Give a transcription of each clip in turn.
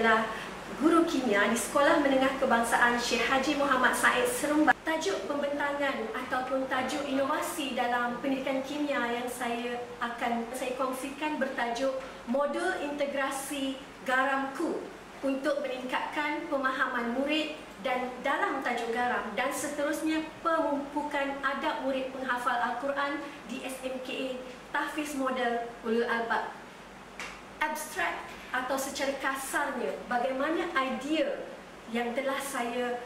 adalah guru kimia di Sekolah Menengah Kebangsaan Syekh Haji Muhammad Said Seremban. Tajuk pembentangan ataupun tajuk inovasi dalam pendidikan kimia yang saya kongsikan bertajuk Modul Integrasi Garamku untuk meningkatkan pemahaman murid dan dalam tajuk garam, dan seterusnya pemupukan adab murid penghafal Al-Quran di SMKA Tahfiz Model Ulul Albab. Abstrak atau secara kasarnya, bagaimana idea yang telah saya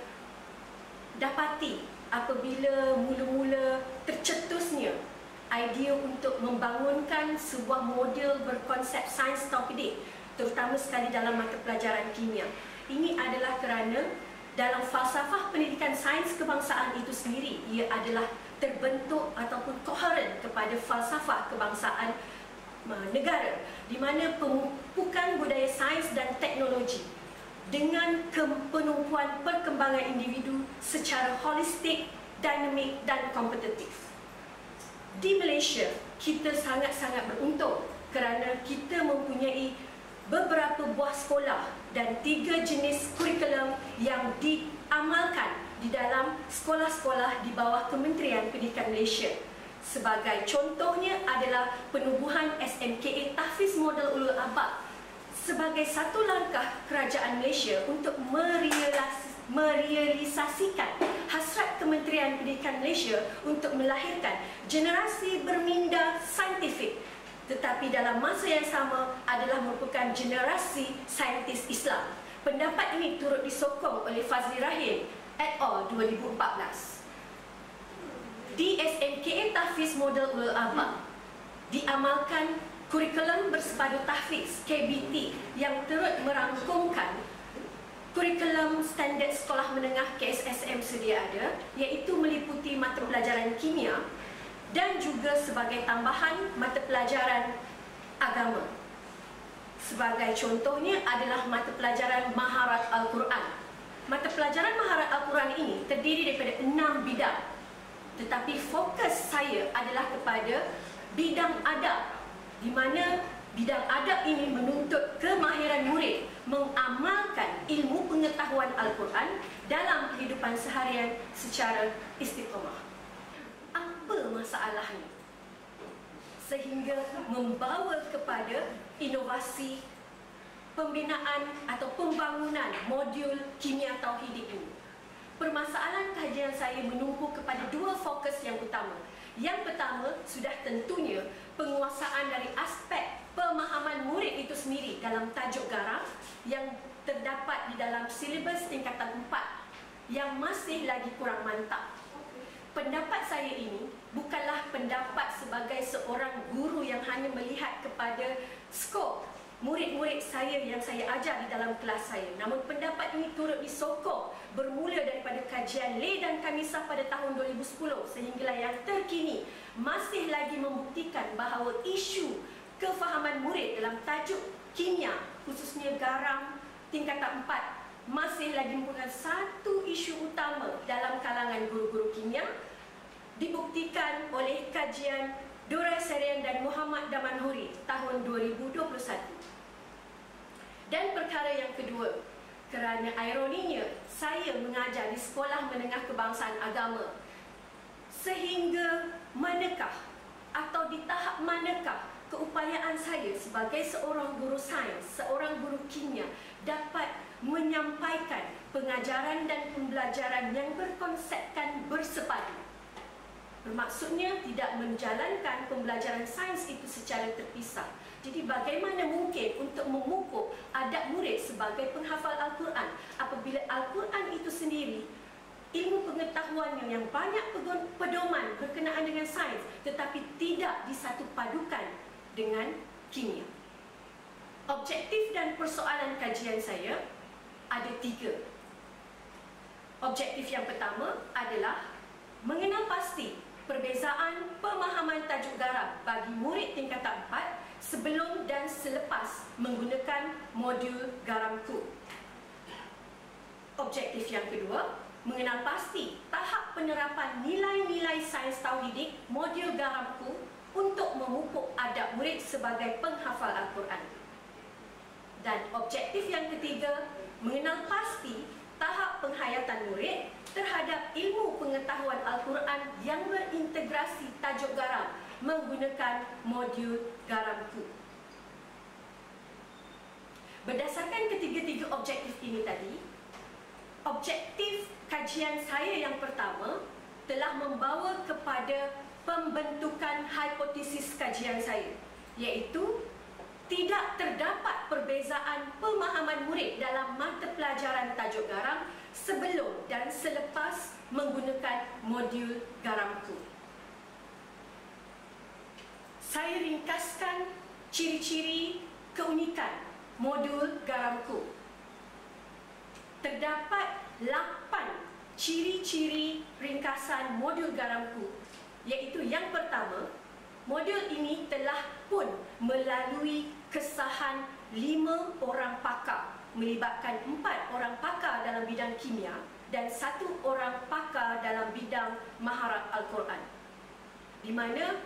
dapati apabila mula-mula tercetusnya idea untuk membangunkan sebuah model berkonsep sains tauhidik, terutama sekali dalam mata pelajaran kimia. Ini adalah kerana dalam falsafah pendidikan sains kebangsaan itu sendiri, ia adalah terbentuk ataupun koheren kepada falsafah kebangsaan negara, di mana pemupukan budaya sains dan teknologi dengan penumpuan perkembangan individu secara holistik, dinamik dan kompetitif. Di Malaysia, kita sangat-sangat beruntung kerana kita mempunyai beberapa buah sekolah dan 3 jenis kurikulum yang diamalkan di dalam sekolah-sekolah di bawah Kementerian Pendidikan Malaysia. Sebagai contohnya adalah penubuhan SMKA Tahfiz Model Ulul Albab sebagai satu langkah kerajaan Malaysia untuk merealisasikan hasrat Kementerian Pendidikan Malaysia untuk melahirkan generasi berminda saintifik, tetapi dalam masa yang sama adalah merupakan generasi saintis Islam. Pendapat ini turut disokong oleh Fazli Rahim et al. 2014. Di SMKA Tahfiz Model Ulul Albab diamalkan kurikulum bersepadu tahfiz KBT yang turut merangkumkan kurikulum standard sekolah menengah KSSM sedia ada, iaitu meliputi mata pelajaran kimia dan juga sebagai tambahan mata pelajaran agama. Sebagai contohnya adalah mata pelajaran Maharat Al-Quran. Mata pelajaran Maharat Al-Quran ini terdiri daripada 6 bidang, tetapi fokus saya adalah kepada bidang adab, di mana bidang adab ini menuntut kemahiran murid mengamalkan ilmu pengetahuan Al-Quran dalam kehidupan seharian secara istiqamah. Apa masalahnya sehingga membawa kepada inovasi pembinaan atau pembangunan modul kimia tauhidik ini? Permasalahan kajian saya menumpu kepada 2 fokus yang utama. Yang pertama sudah tentunya penguasaan dari aspek pemahaman murid itu sendiri dalam tajuk garam yang terdapat di dalam silibus tingkatan 4 yang masih lagi kurang mantap. Pendapat saya ini bukanlah pendapat sebagai seorang guru yang hanya melihat kepada skop murid-murid saya yang saya ajar di dalam kelas saya. Namun pendapat ini turut disokong bermula daripada kajian Lay dan Kamisah pada tahun 2010 sehinggalah yang terkini masih lagi membuktikan bahawa isu kefahaman murid dalam tajuk kimia, khususnya garam tingkatan 4, masih lagi merupakan satu isu utama dalam kalangan guru-guru kimia, dibuktikan oleh kajian Durai Serian dan Muhammad Damanhuri tahun 2021. Dan perkara yang kedua, kerana ironinya saya mengajar di Sekolah Menengah Kebangsaan Agama, sehingga manakah atau di tahap manakah keupayaan saya sebagai seorang guru sains, seorang guru kimia dapat menyampaikan pengajaran dan pembelajaran yang berkonsepkan bersepadu. Bermaksudnya tidak menjalankan pembelajaran sains itu secara terpisah. Jadi bagaimana mungkin untuk memupuk adab murid sebagai penghafal Al-Quran apabila Al-Quran itu sendiri ilmu pengetahuannya yang banyak pedoman berkenaan dengan sains tetapi tidak disatu padukan dengan kimia. Objektif dan persoalan kajian saya ada 3. Objektif yang pertama adalah mengenal pasti perbezaan pemahaman tajuk garam bagi murid tingkatan 4 sebelum dan selepas menggunakan modul garamku. Objektif yang kedua, mengenal pasti tahap penerapan nilai-nilai sains tauhidik modul garamku untuk memupuk adab murid sebagai penghafal Al-Quran. Dan objektif yang ketiga penglihatan murid terhadap ilmu pengetahuan Al-Quran yang berintegrasi tajuk garam menggunakan modul garamku. Berdasarkan ketiga-tiga objektif ini tadi, objektif kajian saya yang pertama telah membawa kepada pembentukan hipotesis kajian saya, iaitu tidak terdapat perbezaan pemahaman murid dalam mata pelajaran tajuk garam sebelum dan selepas menggunakan modul garamku. Saya ringkaskan ciri-ciri keunikan modul garamku. Terdapat 8 ciri-ciri ringkasan modul garamku, iaitu yang pertama, modul ini telah pun melalui kesahan 5 orang pakar, melibatkan 4 orang pakar dalam bidang kimia dan 1 orang pakar dalam bidang maharat Al-Quran, di mana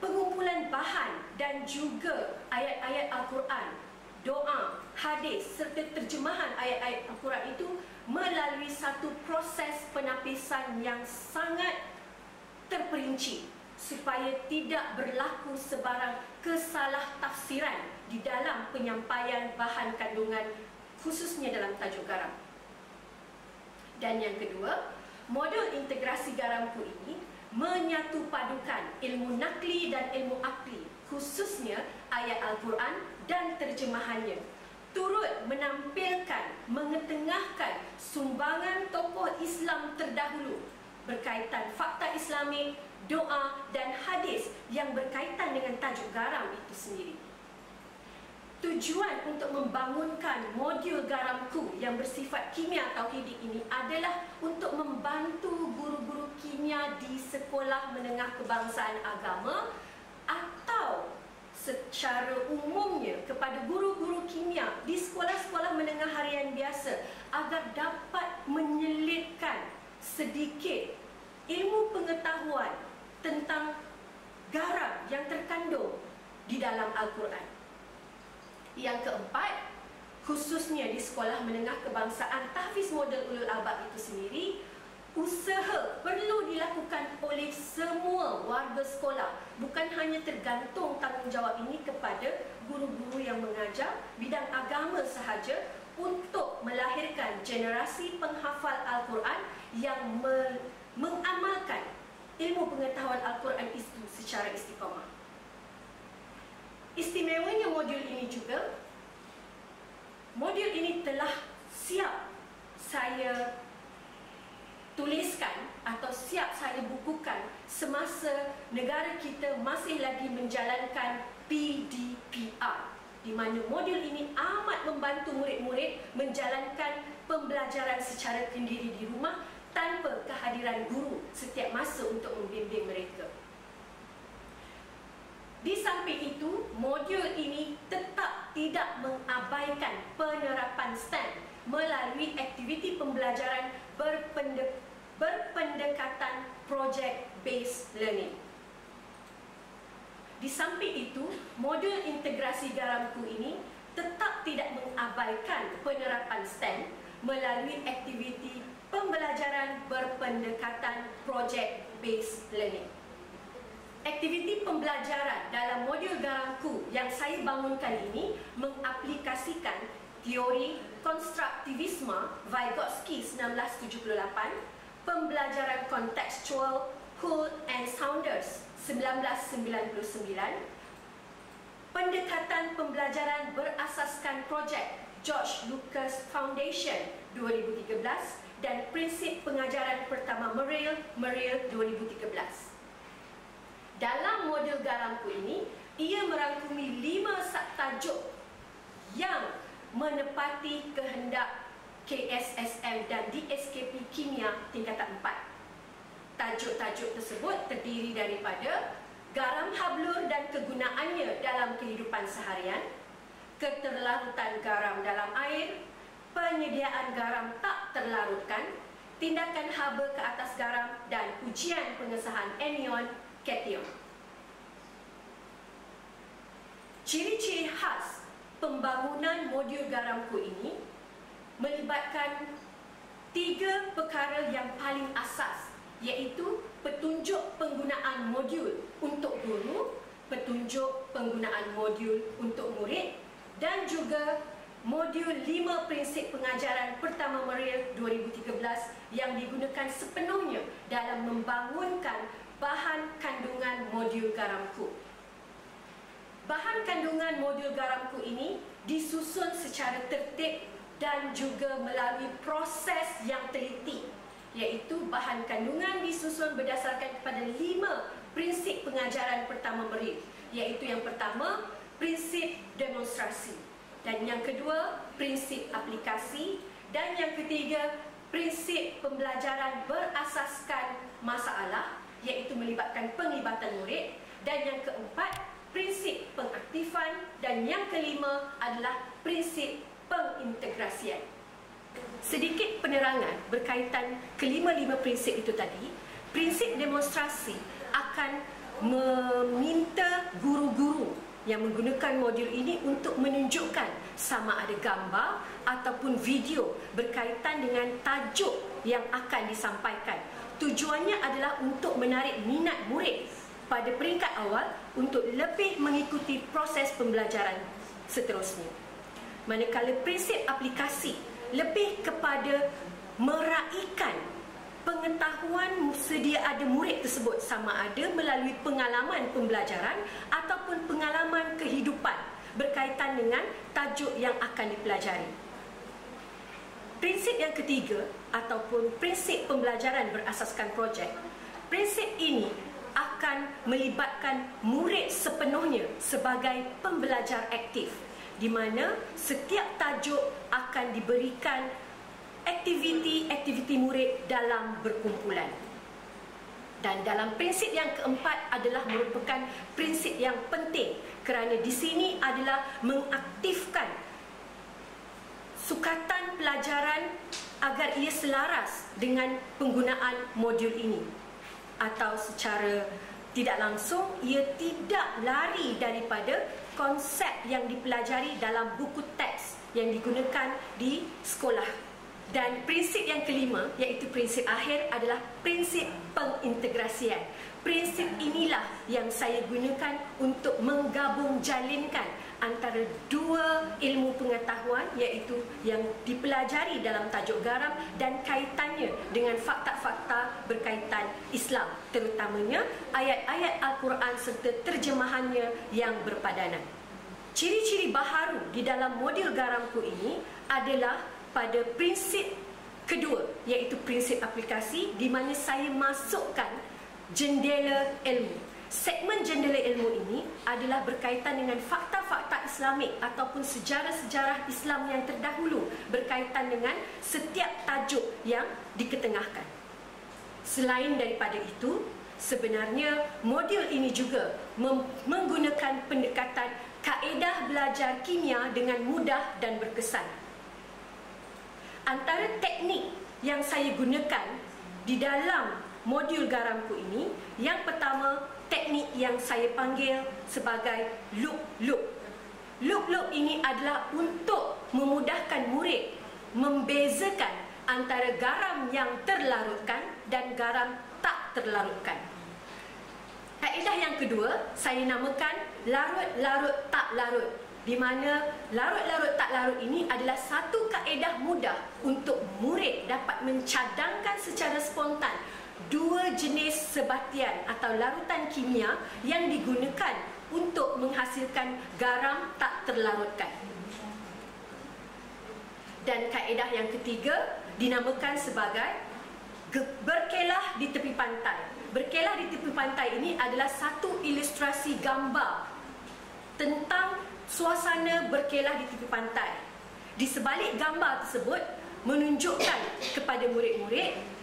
pengumpulan bahan dan juga ayat-ayat Al-Quran, doa, hadis serta terjemahan ayat-ayat Al-Quran itu melalui satu proses penapisan yang sangat terperinci supaya tidak berlaku sebarang kesalah tafsiran di dalam penyampaian bahan kandungan, khususnya dalam tajuk garam. Dan yang kedua, modul integrasi garamku ini menyatu padukan ilmu nakli dan ilmu akli, khususnya ayat Al-Quran dan terjemahannya, turut menampilkan, mengetengahkan sumbangan tokoh Islam terdahulu berkaitan fakta Islami, doa dan hadis yang berkaitan dengan tajuk garam itu sendiri. Tujuan untuk membangunkan modul garamku yang bersifat kimia tauhidik ini adalah untuk membantu guru-guru kimia di sekolah menengah kebangsaan agama atau secara umumnya kepada guru-guru kimia di sekolah-sekolah menengah harian biasa agar dapat menyelipkan sedikit ilmu pengetahuan tentang garam yang terkandung di dalam Al-Quran. Yang keempat, khususnya di sekolah menengah kebangsaan tahfiz model ulul albab itu sendiri, usaha perlu dilakukan oleh semua warga sekolah, bukan hanya tergantung tanggungjawab ini kepada guru-guru yang mengajar bidang agama sahaja, untuk melahirkan generasi penghafal Al-Quran yang mengamalkan ilmu pengetahuan Al-Quran itu secara istiqamah. Istimewanya modul ini juga, modul ini telah siap saya tuliskan atau siap saya bukukan semasa negara kita masih lagi menjalankan PDPR, di mana modul ini amat membantu murid-murid menjalankan pembelajaran secara sendiri di rumah tanpa kehadiran guru setiap masa untuk membimbing mereka. Di samping itu, modul ini tetap tidak mengabaikan penerapan STEM melalui aktiviti pembelajaran berpendekatan project-based learning. Di samping itu, modul integrasi garamku ini tetap tidak mengabaikan penerapan STEM melalui aktiviti pembelajaran berpendekatan project-based learning. Aktiviti pembelajaran dalam modul garamku yang saya bangunkan ini mengaplikasikan teori konstruktivisme Vygotsky 1978, pembelajaran kontekstual Holt and Saunders 1999, pendekatan pembelajaran berasaskan projek George Lucas Foundation 2013 dan prinsip pengajaran pertama Merrill 2013. Dalam modul garamku ini, ia merangkumi 5 subtajuk yang menepati kehendak KSSM dan DSKP Kimia tingkatan 4. Tajuk-tajuk tersebut terdiri daripada garam hablur dan kegunaannya dalam kehidupan seharian, keterlarutan garam dalam air, penyediaan garam tak terlarutkan, tindakan haba ke atas garam, dan ujian pengesahan anion kation. Ciri-ciri khas pembangunan modul garamku ini melibatkan 3 perkara yang paling asas, iaitu petunjuk penggunaan modul untuk guru, petunjuk penggunaan modul untuk murid, dan juga modul 5 prinsip pengajaran pertama Meril 2013 yang digunakan sepenuhnya dalam membangunkan bahan kandungan modul garamku. Bahan kandungan modul garamku ini disusun secara tertib dan juga melalui proses yang teliti, iaitu bahan kandungan disusun berdasarkan kepada 5 prinsip pengajaran pertama Meril, iaitu yang pertama, prinsip demonstrasi, dan yang kedua, prinsip aplikasi, dan yang ketiga, prinsip pembelajaran berasaskan masalah, iaitu melibatkan penglibatan murid, dan yang keempat, prinsip pengaktifan, dan yang kelima adalah prinsip pengintegrasian. Sedikit penerangan berkaitan kelima-lima prinsip itu tadi. Prinsip demonstrasi akan meminta guru-guru yang menggunakan modul ini untuk menunjukkan sama ada gambar ataupun video berkaitan dengan tajuk yang akan disampaikan. Tujuannya adalah untuk menarik minat murid pada peringkat awal untuk lebih mengikuti proses pembelajaran seterusnya. Manakala prinsip aplikasi lebih kepada meraihkan pengetahuan sedia ada murid tersebut, sama ada melalui pengalaman pembelajaran ataupun pengalaman kehidupan berkaitan dengan tajuk yang akan dipelajari. Prinsip yang ketiga ataupun prinsip pembelajaran berasaskan projek. Prinsip ini akan melibatkan murid sepenuhnya sebagai pembelajar aktif, di mana setiap tajuk akan diberikan aktiviti murid dalam berkumpulan. Dan dalam prinsip yang keempat adalah merupakan prinsip yang penting, kerana di sini adalah mengaktifkan sukatan pelajaran agar ia selaras dengan penggunaan modul ini, atau secara tidak langsung ia tidak lari daripada konsep yang dipelajari dalam buku teks yang digunakan di sekolah. Dan prinsip yang kelima, iaitu prinsip akhir, adalah prinsip pengintegrasian. Prinsip inilah yang saya gunakan untuk menggabung jalinkan antara dua ilmu pengetahuan, iaitu yang dipelajari dalam tajuk garam dan kaitannya dengan fakta-fakta berkaitan Islam, terutamanya ayat-ayat Al-Quran serta terjemahannya yang berpadanan. Ciri-ciri baharu di dalam modul garamku ini adalah pada prinsip kedua, iaitu prinsip aplikasi, di mana saya masukkan jendela ilmu. Segmen jendela ilmu ini adalah berkaitan dengan fakta-fakta Islamik ataupun sejarah-sejarah Islam yang terdahulu berkaitan dengan setiap tajuk yang diketengahkan. Selain daripada itu, sebenarnya modul ini juga menggunakan pendekatan kaedah belajar kimia dengan mudah dan berkesan. Antara teknik yang saya gunakan di dalam modul garamku ini, yang pertama, teknik yang saya panggil sebagai loop-loop. Loop-loop ini adalah untuk memudahkan murid membezakan antara garam yang terlarutkan dan garam tak terlarutkan. Kaedah yang kedua, saya namakan larut-larut tak larut, di mana larut-larut tak larut ini adalah satu kaedah mudah untuk murid dapat mencadangkan secara spontan dua jenis sebatian atau larutan kimia yang digunakan untuk menghasilkan garam tak terlarutkan. Dan kaedah yang ketiga dinamakan sebagai berkelah di tepi pantai. Berkelah di tepi pantai ini adalah satu ilustrasi gambar tentang suasana berkelah di tepi pantai. Di sebalik gambar tersebut menunjukkan kepada murid-murid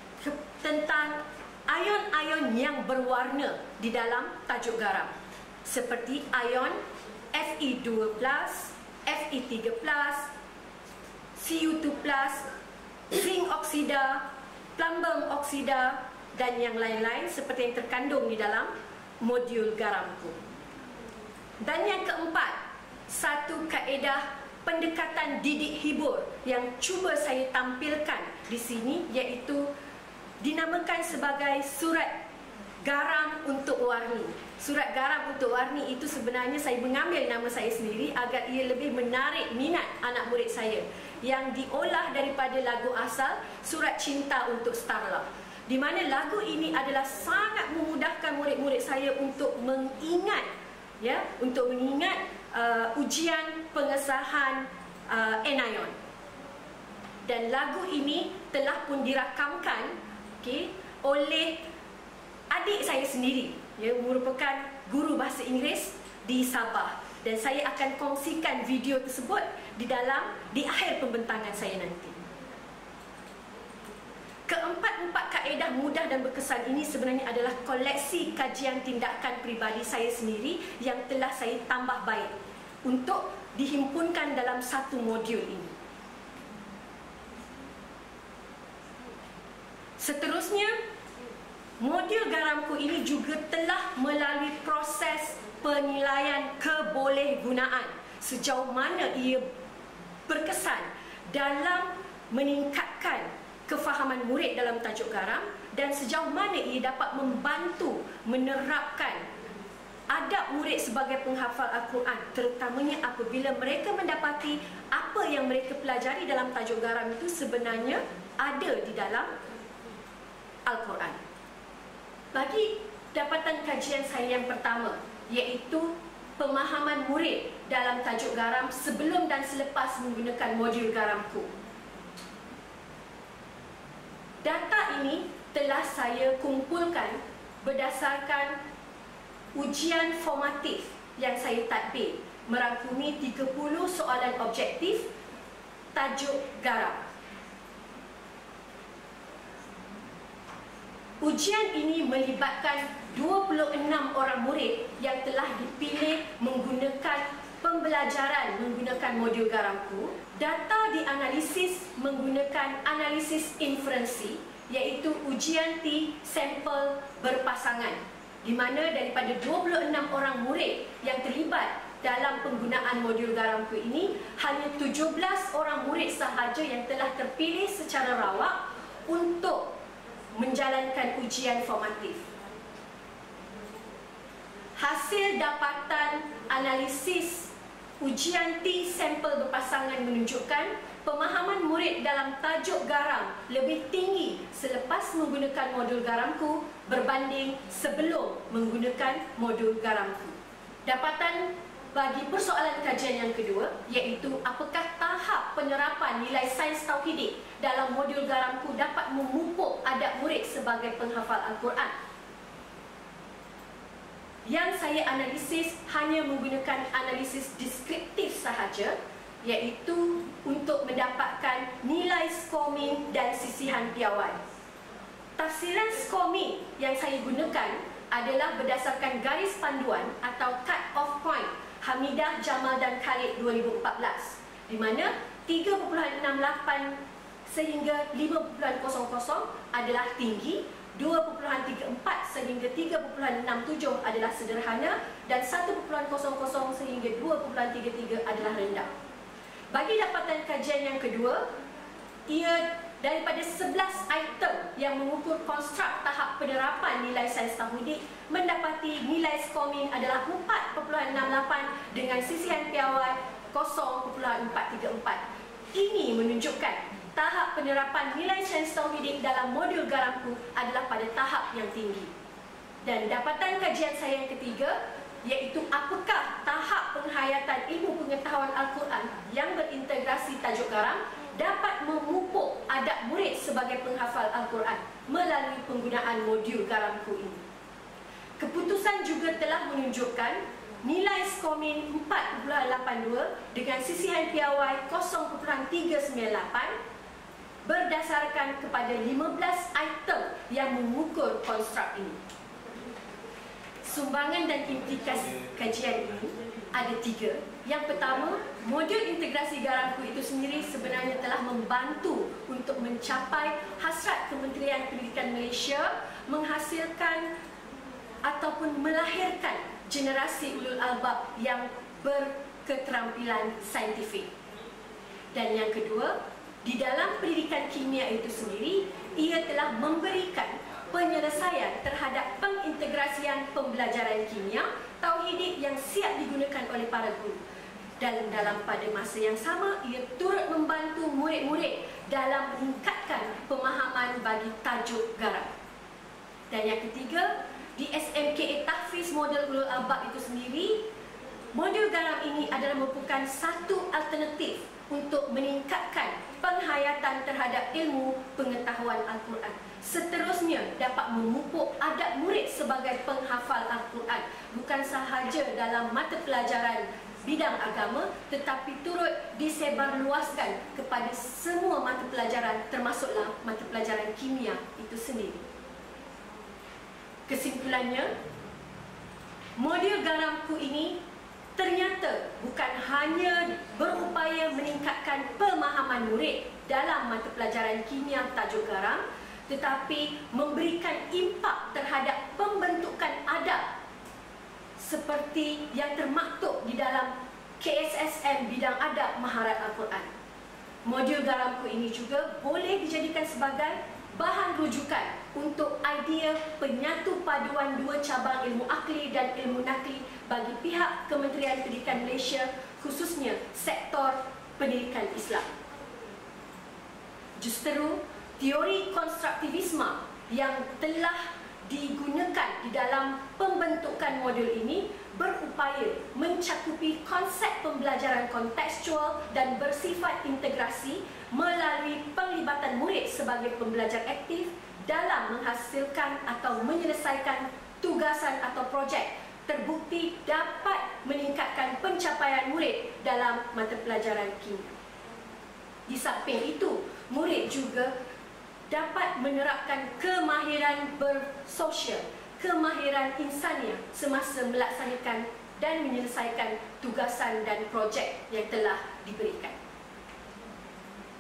tentang ion-ion yang berwarna di dalam tajuk garam, seperti ion Fe2+, Fe3+, Cu2+, zinc oksida, plumbum oksida, dan yang lain-lain seperti yang terkandung di dalam modul garamku. Dan yang keempat, satu kaedah pendekatan didik hibur yang cuba saya tampilkan di sini, iaitu dinamakan sebagai surat garam untuk warni. Surat garam untuk warni itu sebenarnya saya mengambil nama saya sendiri agar ia lebih menarik minat anak murid saya, yang diolah daripada lagu asal Surat Cinta untuk Starla, di mana lagu ini adalah sangat memudahkan murid-murid saya untuk mengingat, ujian pengesahan anion. Dan lagu ini telah pun dirakamkan oleh adik saya sendiri, merupakan guru bahasa Inggeris di Sabah, dan saya akan kongsikan video tersebut di akhir pembentangan saya nanti. Keempat-empat kaedah mudah dan berkesan ini sebenarnya adalah koleksi kajian tindakan peribadi saya sendiri yang telah saya tambah baik untuk dihimpunkan dalam satu modul ini. Seterusnya, modul garamku ini juga telah melalui proses penilaian kebolehgunaan, sejauh mana ia berkesan dalam meningkatkan kefahaman murid dalam tajuk garam, dan sejauh mana ia dapat membantu menerapkan adab murid sebagai penghafal Al-Quran, terutamanya apabila mereka mendapati apa yang mereka pelajari dalam tajuk garam itu sebenarnya ada di dalam Al-Quran. Bagi dapatan kajian saya yang pertama, iaitu pemahaman murid dalam tajuk garam sebelum dan selepas menggunakan modul garamku. Data ini telah saya kumpulkan berdasarkan ujian formatif yang saya tadbir, merangkumi 30 soalan objektif tajuk garam. Ujian ini melibatkan 26 orang murid yang telah dipilih menggunakan pembelajaran menggunakan modul garamku. Data dianalisis menggunakan analisis inferensi, iaitu ujian T sampel berpasangan, di mana daripada 26 orang murid yang terlibat dalam penggunaan modul garamku ini, hanya 17 orang murid sahaja yang telah terpilih secara rawak untuk menjalankan ujian formatif. Hasil dapatan analisis ujian T sampel berpasangan menunjukkan pemahaman murid dalam tajuk garam lebih tinggi selepas menggunakan modul garamku berbanding sebelum menggunakan modul garamku. Dapatan bagi persoalan kajian yang kedua, iaitu apakah tahap penerapan nilai sains tauhidik dalam modul garamku dapat memupuk adab murid sebagai penghafal Al-Quran. Yang saya analisis hanya menggunakan analisis deskriptif sahaja, iaitu untuk mendapatkan nilai skoming dan sisihan piawai. Tafsiran skoming yang saya gunakan adalah berdasarkan garis panduan atau cut-off point Hamidah, Jamal dan Khalid 2014, di mana 3.68 sehingga 5.00 adalah tinggi, 2.34 sehingga 3.67 adalah sederhana, dan 1.00 sehingga 2.33 adalah rendah. Bagi dapatan kajian yang kedua, ia daripada 11 item yang mengukur konstruk tahap penerapan nilai sains tauhidik, mendapati nilai skoming adalah 4.68 dengan sisihan piawai 0.434. Ini menunjukkan tahap penerapan nilai sains tauhidik dalam modul garamku adalah pada tahap yang tinggi. Dan dapatan kajian saya yang ketiga, iaitu apakah tahap penghayatan ilmu pengetahuan Al-Quran yang berintegrasi tajuk garam dapat memupuk adab murid sebagai penghafal Al-Quran melalui penggunaan modul garamku ini. Keputusan juga telah menunjukkan nilai skoming 4.82 dengan sisihan piawai 0.398 berdasarkan kepada 15 item yang mengukur konstruk ini. Sumbangan dan implikasi kajian ini ada 3. Yang pertama, modul integrasi garamku itu sendiri sebenarnya telah membantu untuk mencapai hasrat Kementerian Pendidikan Malaysia menghasilkan ataupun melahirkan generasi ulul albab yang berketerampilan saintifik. Dan yang kedua, di dalam pendidikan kimia itu sendiri, ia telah memberikan penyelesaian terhadap pengintegrasian pembelajaran kimia tauhidik yang siap digunakan oleh para guru. Dan dalam pada masa yang sama, ia turut membantu murid-murid dalam meningkatkan pemahaman bagi tajuk garam. Dan yang ketiga, di SMKA Tahfiz Model Ulul Albab itu sendiri, modul garam ini adalah merupakan satu alternatif untuk meningkatkan penghayatan terhadap ilmu pengetahuan Al-Quran. Seterusnya dapat memupuk adab murid sebagai penghafal Al-Quran, bukan sahaja dalam mata pelajaran bidang agama, tetapi turut disebarluaskan kepada semua mata pelajaran, termasuklah mata pelajaran kimia itu sendiri. Kesimpulannya, modul garamku ini ternyata bukan hanya berupaya meningkatkan pemahaman murid dalam mata pelajaran kimia tajuk garam, tetapi memberikan impak terhadap pembentukan adab seperti yang termaktub di dalam KSSM bidang adab maharat Al-Quran. Modul garamku ini juga boleh dijadikan sebagai bahan rujukan untuk idea penyatu paduan dua cabang ilmu akli dan ilmu nakli bagi pihak Kementerian Pendidikan Malaysia, khususnya sektor pendidikan Islam. Justeru, teori konstruktivisme yang telah digunakan di dalam pembentukan modul ini berupaya mencakupi konsep pembelajaran kontekstual dan bersifat integrasi melalui penglibatan murid sebagai pembelajar aktif dalam menghasilkan atau menyelesaikan tugasan atau projek, terbukti dapat meningkatkan pencapaian murid dalam mata pelajaran kimia. Di samping itu, murid juga dapat menerapkan kemahiran bersosial, kemahiran insaniah semasa melaksanakan dan menyelesaikan tugasan dan projek yang telah diberikan.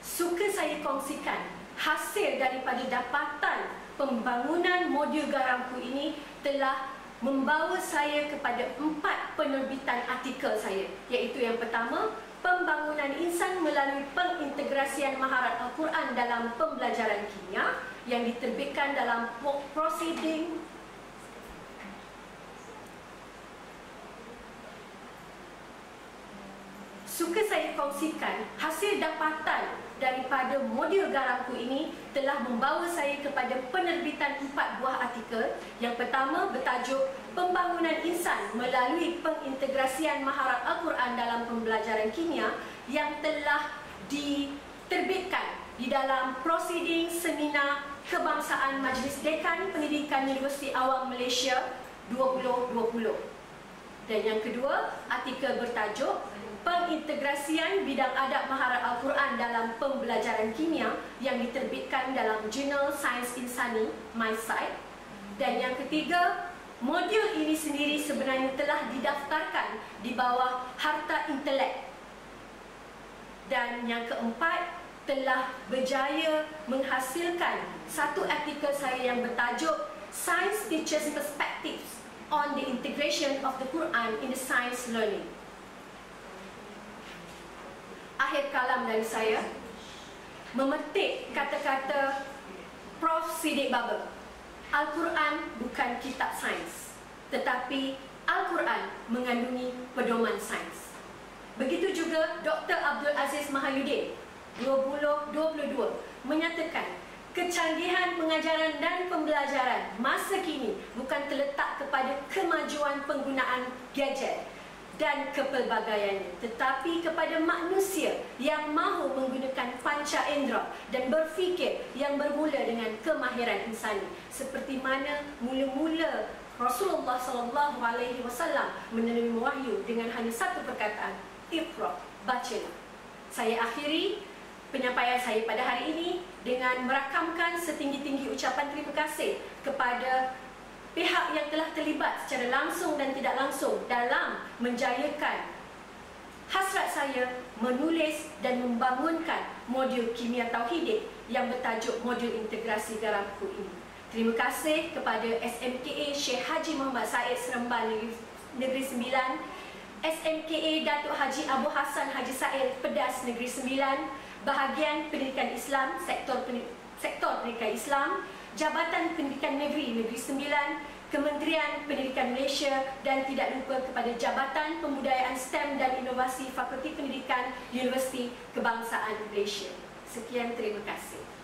Suka saya kongsikan hasil daripada dapatan pembangunan modul garamku ini telah membawa saya kepada 4 penerbitan artikel saya, iaitu yang pertama, pembangunan insan melalui pengintegrasian maharat Al-Quran dalam pembelajaran kimia yang diterbitkan dalam Proceeding Suka saya kongsikan hasil dapatan daripada modul garamku ini telah membawa saya kepada penerbitan 4 buah artikel. Yang pertama bertajuk Pembangunan Insan melalui Pengintegrasian Maharat Al-Quran dalam Pembelajaran Kimia yang telah diterbitkan di dalam Proceeding Seminar Kebangsaan Majlis Dekan Pendidikan Universiti Awam Malaysia 2020. Dan yang kedua, artikel bertajuk Pengintegrasian Bidang Adab Maharat Al-Quran dalam Pembelajaran Kimia yang diterbitkan dalam Jurnal Sains Insani, MyScience. Dan yang ketiga, modul ini sendiri sebenarnya telah didaftarkan di bawah Harta Intelek. Dan yang keempat, telah berjaya menghasilkan satu artikel saya yang bertajuk Science Teachers' Perspectives on the Integration of the Quran in the Science Learning. Akhir kalam dari saya memetik kata-kata Prof. Siddiq Baba. Al-Quran bukan kitab sains, tetapi Al-Quran mengandungi pedoman sains. Begitu juga Dr. Abdul Aziz Mahyudin 2022 menyatakan kecanggihan pengajaran dan pembelajaran masa kini bukan terletak kepada kemajuan penggunaan gadget dan kepelbagaiannya, tetapi kepada manusia yang mahu menggunakan panca indera dan berfikir yang bermula dengan kemahiran insani, seperti mana mula-mula Rasulullah SAW menerima wahyu dengan hanya satu perkataan, Iqra, bacalah. Saya akhiri penyampaian saya pada hari ini dengan merakamkan setinggi-tinggi ucapan terima kasih kepada pihak yang telah terlibat secara langsung dan tidak langsung dalam menjayakan hasrat saya menulis dan membangunkan modul kimia tauhidik yang bertajuk modul integrasi garamku ini. Terima kasih kepada SMKA Syekh Haji Muhammad Said Seremban Negeri Sembilan SMKA Datuk Haji Abu Hassan Haji Said Pedas Negeri Sembilan, Bahagian Pendidikan Islam, Sektor Pendidikan Islam, Jabatan Pendidikan Negeri Negeri Sembilan, Kementerian Pendidikan Malaysia, dan tidak lupa kepada Jabatan Pembudayaan STEM dan Inovasi Fakulti Pendidikan Universiti Kebangsaan Malaysia. Sekian, terima kasih.